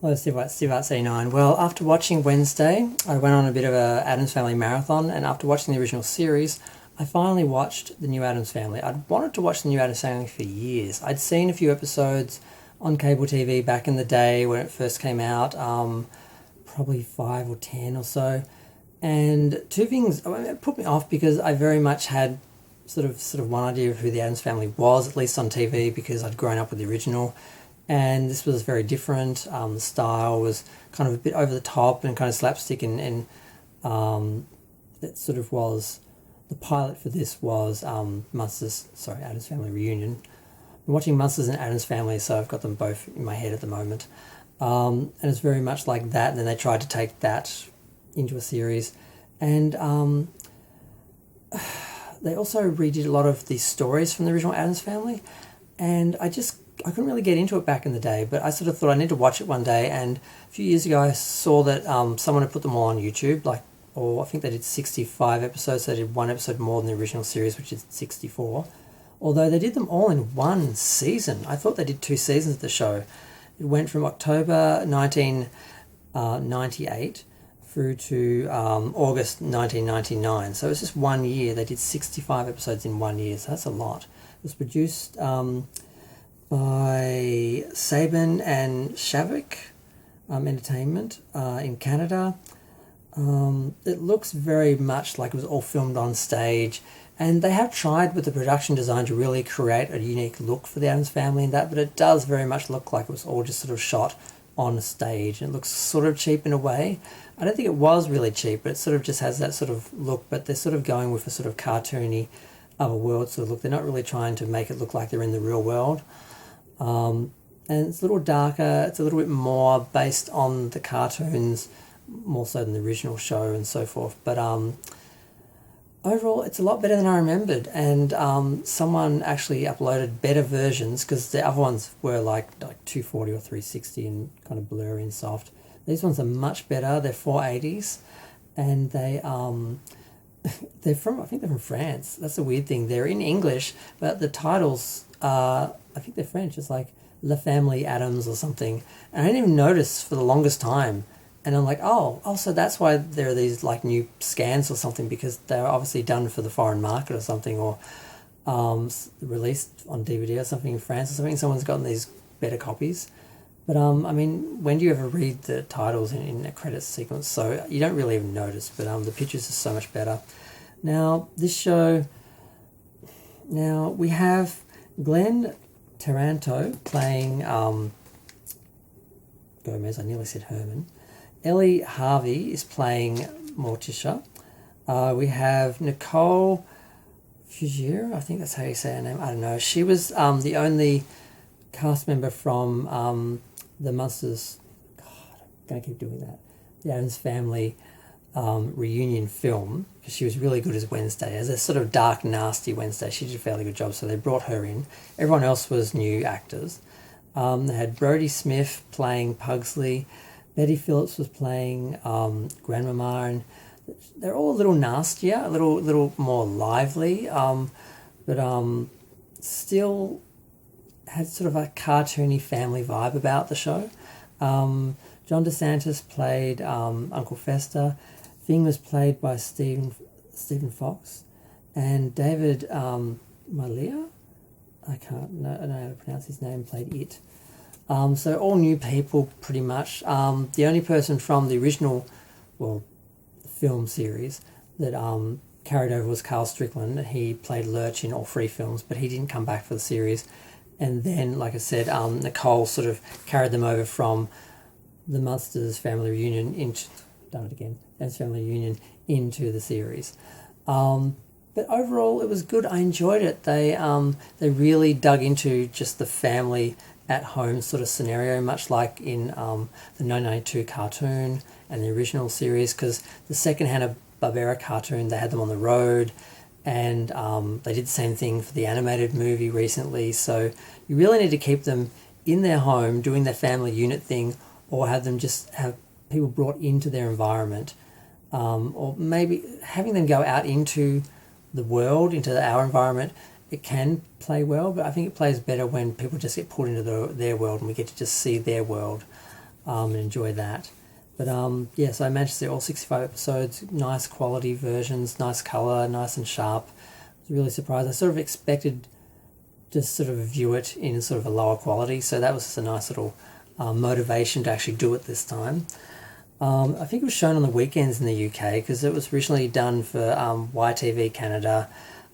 Hello, Steve Arts 89. Well, after watching Wednesday, I went on a bit of a Addams Family marathon, and after watching the original series, I finally watched the new Addams Family. I'd wanted to watch the new Addams Family for years. I'd seen a few episodes on cable TV back in the day when it first came out, probably 5 or 10 or so. And two things it put me off because I very much had sort of one idea of who the Addams Family was, at least on TV, because I'd grown up with the original. And this was very different. The style was kind of a bit over the top and kind of slapstick, and it sort of was, the pilot for this was Addams Family Reunion. I'm watching Munsters and Addams Family, so I've got them both in my head at the moment. And it's very much like that, and then they tried to take that into a series. And they also redid a lot of the stories from the original Addams Family, and I couldn't really get into it back in the day, but I sort of thought I need to watch it one day. And a few years ago I saw that someone had put them all on YouTube, I think they did 65 episodes, so they did one episode more than the original series, which is 64. Although they did them all in one season. I thought they did 2 seasons of the show. It went from October 1998 through to August 1999. So it was just 1 year. They did 65 episodes in 1 year, so that's a lot. It was produced by Saban and Shavik Entertainment in Canada. It looks very much like it was all filmed on stage, and they have tried with the production design to really create a unique look for the Addams Family and that, but it does very much look like it was all just sort of shot on stage, and it looks sort of cheap in a way. I don't think it was really cheap, but it sort of just has that sort of look, but they're sort of going with a sort of cartoony other world sort of look. They're not really trying to make it look like they're in the real world. And it's a little darker, it's a little bit more based on the cartoons, more so than the original show and so forth. But overall, it's a lot better than I remembered, and someone actually uploaded better versions, because the other ones were like 240 or 360 and kind of blurry and soft. These ones are much better. They're 480s, and I think they're from France. That's the weird thing. They're in English, but the titles are, I think they're French. It's like La Family Addams or something. And I didn't even notice for the longest time. And I'm like, oh, so that's why there are these like new scans or something, because they're obviously done for the foreign market or something, or released on DVD or something in France or something. Someone's gotten these better copies. But I mean, when do you ever read the titles in a credits sequence? So you don't really even notice, but the pictures are so much better. Now, this show, we have Glenn Taranto playing Gomez. I nearly said Herman. Ellie Harvey is playing Morticia. We have Nicole Fugier, I think that's how you say her name. I don't know. She was the only cast member from the Munsters. God, I'm going to keep doing that. The Addams Family reunion film, because she was really good as Wednesday, as a sort of dark, nasty Wednesday. She did a fairly good job, so they brought her in. Everyone else was new actors. They had Brodie Smith playing Pugsley. Betty Phillips was playing Grandmama, and they're all a little nastier, a little more lively, but still had sort of a cartoony family vibe about the show. John DeSantis played Uncle Fester. Thing was played by Stephen Fox, and David Malia, I don't know how to pronounce his name, played It. So all new people, pretty much. The only person from the original, film series that carried over was Carl Strickland. He played Lurch in all 3 films, but he didn't come back for the series. And then, like I said, Nicole sort of carried them over from the Munsters Family Reunion into the series. But overall, it was good. I enjoyed it. They really dug into just the family at home sort of scenario, much like in the 1992 cartoon and the original series, because the second Hanna-Barbera cartoon, they had them on the road, and they did the same thing for the animated movie recently. So you really need to keep them in their home doing their family unit thing, or have them just have people brought into their environment, or maybe having them go out into the world, into our environment. It can play well, but I think it plays better when people just get pulled into their world and we get to just see their world. and enjoy that. But yeah, so I managed to see all 65 episodes, nice quality versions, nice colour, nice and sharp. I was really surprised. I sort of expected to sort of view it in sort of a lower quality, so that was just a nice little motivation to actually do it this time. I think it was shown on the weekends in the UK because it was originally done for YTV Canada,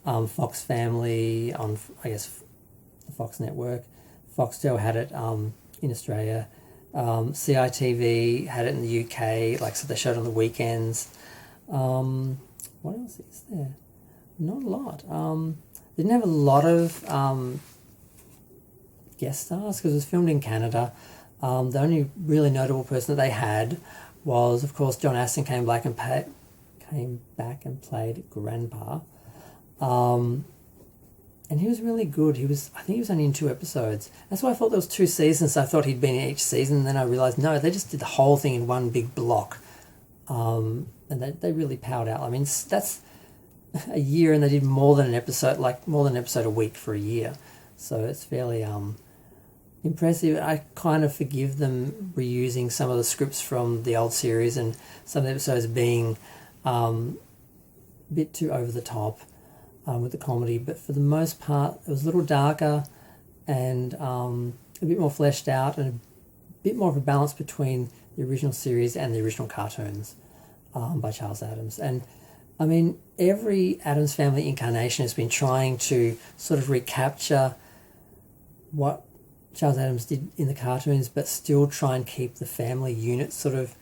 Fox Family on, I guess, the Fox network. Foxtel had it in Australia. CITV had it in the UK, like, so they showed on the weekends. What else is there? Not a lot. They didn't have a lot of guest stars because it was filmed in Canada. The only really notable person that they had was, of course, John Astin came back and played Grandpa. And he was really good. I think he was only in 2 episodes. That's why I thought there was 2 seasons. So I thought he'd been in each season. And then I realised, no, they just did the whole thing in one big block. And they really powered out. I mean, that's a year, and they did more than an episode a week for a year. So it's fairly impressive. I kind of forgive them reusing some of the scripts from the old series and some of the episodes being a bit too over the top. With the comedy, but for the most part it was a little darker and a bit more fleshed out and a bit more of a balance between the original series and the original cartoons by Charles Addams. And I mean, every Addams Family incarnation has been trying to sort of recapture what Charles Addams did in the cartoons, but still try and keep the family unit sort of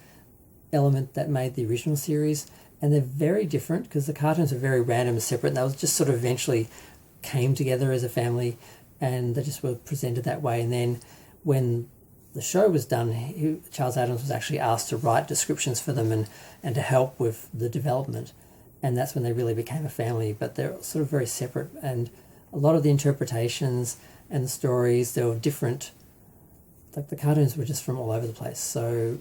element that made the original series. And they're very different because the cartoons are very random and separate, and they just sort of eventually came together as a family, and they just were presented that way. And then when the show was done, Charles Addams was actually asked to write descriptions for them and to help with the development. And that's when they really became a family, but they're sort of very separate. And a lot of the interpretations and the stories, they were different. Like the cartoons were just from all over the place. So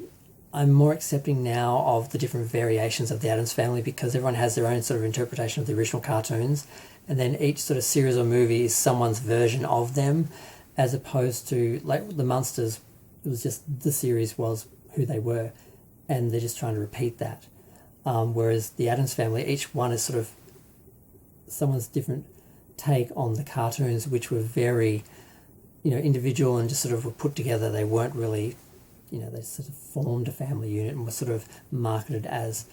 I'm more accepting now of the different variations of the Addams Family because everyone has their own sort of interpretation of the original cartoons, and then each sort of series or movie is someone's version of them, as opposed to, like, the Munsters, it was just the series was who they were, and they're just trying to repeat that. Whereas the Addams Family, each one is sort of someone's different take on the cartoons, which were very, individual and just sort of were put together. They weren't really, they sort of formed a family unit and were sort of marketed as,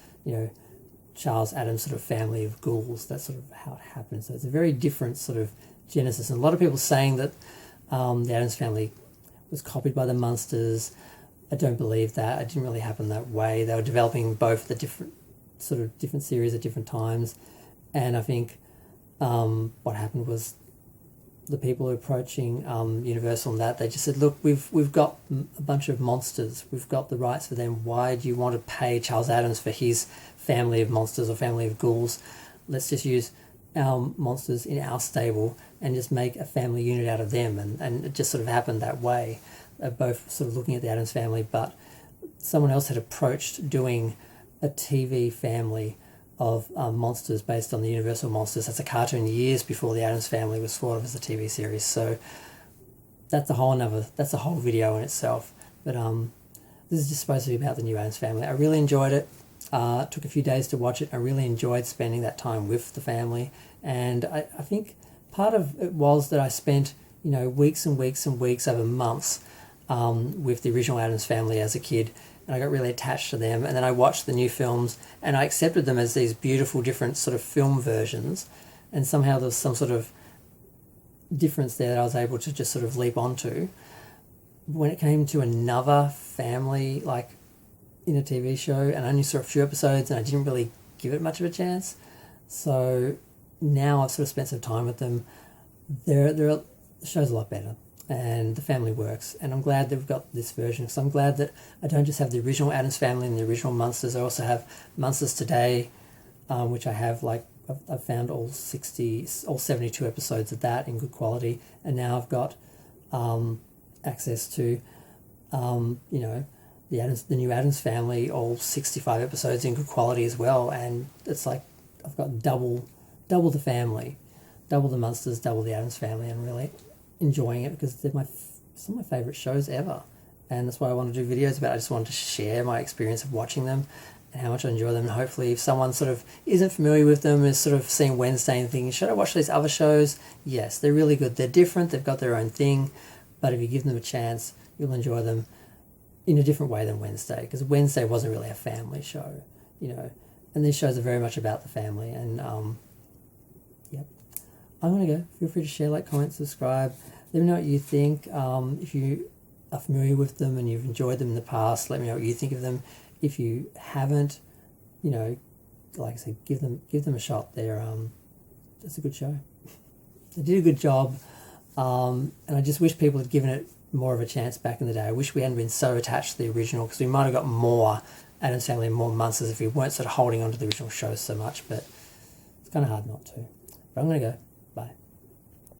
Charles Addams' sort of family of ghouls. That's sort of how it happened. So it's a very different sort of genesis. And a lot of people saying that the Addams Family was copied by the Munsters. I don't believe that. It didn't really happen that way. They were developing both the different series at different times. And I think what happened was the people approaching Universal and that, they just said, look, we've got a bunch of monsters. We've got the rights for them. Why do you want to pay Charles Addams for his family of monsters or family of ghouls? Let's just use our monsters in our stable and just make a family unit out of them. And it just sort of happened that way. Both sort of looking at the Addams Family, but someone else had approached doing a TV family of monsters based on the Universal monsters. That's a cartoon years before the Addams Family was thought of as a TV series. So that's a whole video in itself. But this is just supposed to be about the new Addams Family. I really enjoyed it. It took a few days to watch it. I really enjoyed spending that time with the family, and I think part of it was that I spent weeks and weeks and weeks over months with the original Addams Family as a kid. And I got really attached to them. And then I watched the new films and I accepted them as these beautiful, different sort of film versions. And somehow there was some sort of difference there that I was able to just sort of leap onto. When it came to another family, like in a TV show, and I only saw a few episodes and I didn't really give it much of a chance. So now I've sort of spent some time with them. The show's a lot better. And the family works, and I'm glad that we've got this version, because I'm glad that I don't just have the original Addams Family and the original Munsters. I also have Munsters Today, which I have, I've found all 72 episodes of that in good quality, and now I've got access to the new Addams Family, all 65 episodes in good quality as well, and it's like I've got double the family, double the Munsters, double the Addams Family, and really enjoying it because they're some of my favourite shows ever. and that's why I want to do videos about it. I just wanted to share my experience of watching them and how much I enjoy them. And hopefully if someone sort of isn't familiar with them, is sort of seeing Wednesday and thinking, should I watch these other shows? Yes, they're really good. They're different. They've got their own thing. But if you give them a chance, you'll enjoy them in a different way than Wednesday, because Wednesday wasn't really a family show, you know. And these shows are very much about the family. And, yep. I'm going to go. Feel free to share, like, comment, subscribe. Let me know what you think. If you are familiar with them and you've enjoyed them in the past, let me know what you think of them. If you haven't, you know, like I said, give them a shot. It's a good show. They did a good job, and I just wish people had given it more of a chance back in the day. I wish we hadn't been so attached to the original, because we might have got more Addams Family and more months if we weren't sort of holding on to the original show so much, but it's kind of hard not to. But I'm going to go.